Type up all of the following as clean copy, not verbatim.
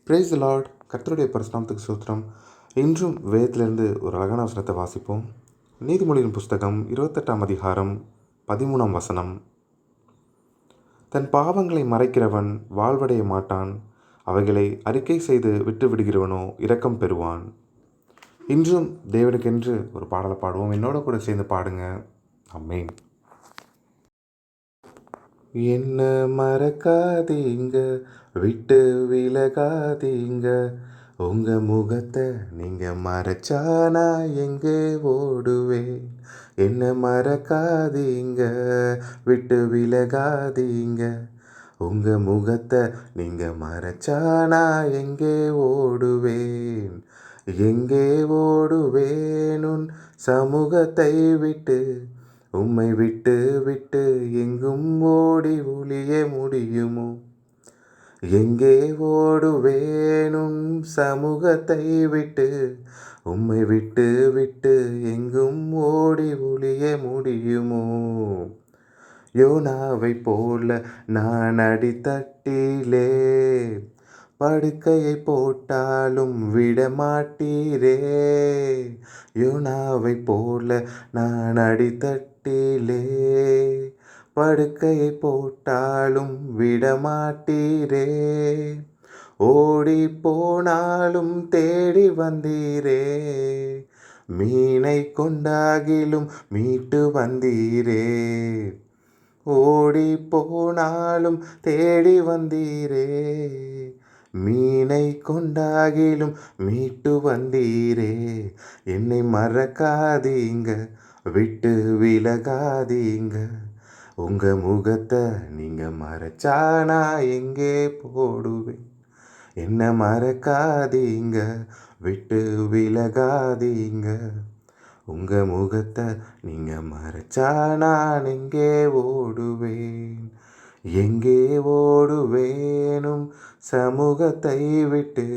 Praise the Lord. கர்த்தருடைய பரிசுநாமத்துக்கு ஸ்தோத்திரம். இன்றும் வேதத்திலிருந்து ஒரு அழகான வசனத்தை வாசிப்போம். நீதிமொழியின் புஸ்தகம் 28ஆம் அதிகாரம் 13ஆம் வசனம். தன் பாவங்களை மறைக்கிறவன் வாழ்வடைய மாட்டான், அவைகளை அறிக்கை செய்து விட்டு விடுகிறவனோ இரக்கம் பெறுவான். இன்றும் தேவனுக்கென்று ஒரு பாடலை பாடுவோம். என்னோட கூட சேர்ந்து பாடுங்க. ஆமென். என்ன மறக்காதீங்க, விட்டு விலகாதீங்க, உங்க முகத்தை நீங்க மறைச்சா நான் எங்கே ஓடுவேன். என்ன மறக்காதீங்க, விட்டு விலகாதீங்க, உங்க முகத்தை நீங்க மறைச்சா நான் எங்கே ஓடுவேன். எங்கே ஓடுவேன் உன் சமூகத்தை விட்டு, உம்மை விட்டு விட்டு எங்கும் ஓடி ஒளிய முடியுமோ. எங்கே ஓடுவேன் உன் சமூகத்தை விட்டு, உம்மை விட்டு விட்டு எங்கும் ஓடி ஒளிய முடியுமோ. யோனாவை போல நான் அடித்தட்டிலே படுக்கையை போட்டாலும் விடமாட்டீரே. யோனாவை போல நான் அடித்தட்டிலே படுக்கையை போட்டாலும் விடமாட்டீரே. ஓடி போனாலும் தேடி வந்தீரே, மீனை கொண்டாகிலும் மீட்டு வந்தீரே. ஓடி போனாலும் தேடி வந்தீரே, மீனை கொண்டாகிலும் மீட்டு வந்தீரே. என்னை மறக்காதீங்க, விட்டு விலகாதீங்க, உங்க முகத்தை நீங்க மறைச்சா நான் எங்கே போடுவேன். என்ன மறக்காதீங்க, விட்டு விலகாதீங்க, உங்க முகத்தை நீங்க மறைச்சா நான் எங்கே ஓடுவேன். எங்கே ஓடுவேனும் சமூகத்தை விட்டு,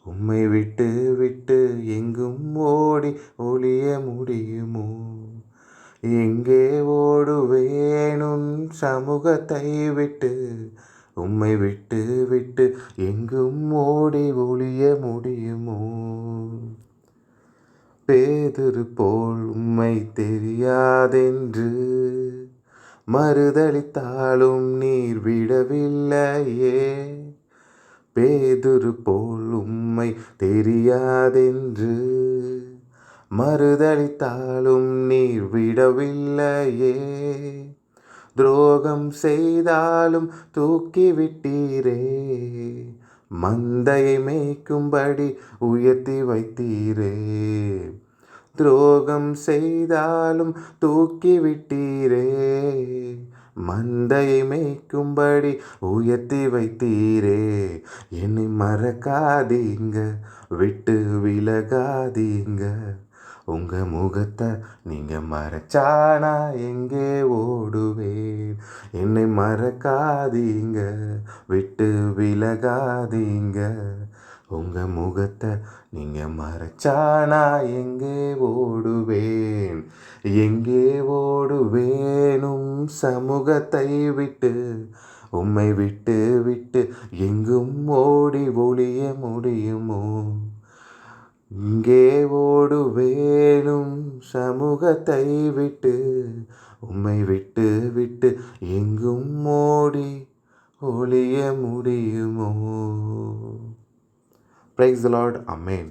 உம்மை விட்டு விட்டு எங்கும் ஓடி ஒளிய முடியுமோ. எங்கே ஓடுவேனும் சமூகத்தை விட்டு, உம்மை விட்டு விட்டு எங்கும் ஓடி ஒளிய முடியுமோ. பேதுரு போல் உம்மை தெரியாதென்று மறுதலித்தாலும் நீர் விடவில்லையே. பேதுரு போல் உம்மை தெரியாதென்று மறுதலித்தாலும் நீர் விடவில்லையே. துரோகம் செய்தாலும் தூக்கிவிட்டீரே, மந்தையை மேய்க்கும்படி உயர்த்தி வைத்தீரே. துரோகம் செய்தாலும் தூக்கிவிட்டீரே, மந்தையை மேய்க்கும்படி உயர்த்தி வைத்தீரே. என்னை மறக்காதீங்க, விட்டு விலகாதீங்க, உங்க முகத்தை நீங்க மறைச்சா நான் எங்கே ஓடுவேன். என்னை மறக்காதீங்க, விட்டு விலகாதீங்க, உங்க முகத்தை நீங்க மறைச்சா நான் எங்கே ஓடுவேன். எங்கே ஓடுவேனும் சமூகத்தை விட்டு, உம்மை விட்டு விட்டு எங்கும் ஓடி ஒளிய முடியுமோ. இங்கே ஓடுவேனும் சமூகத்தை விட்டு, உம்மை விட்டு விட்டு எங்கும் ஓடி ஒளிய முடியுமோ. Praise the Lord. ஆமென்.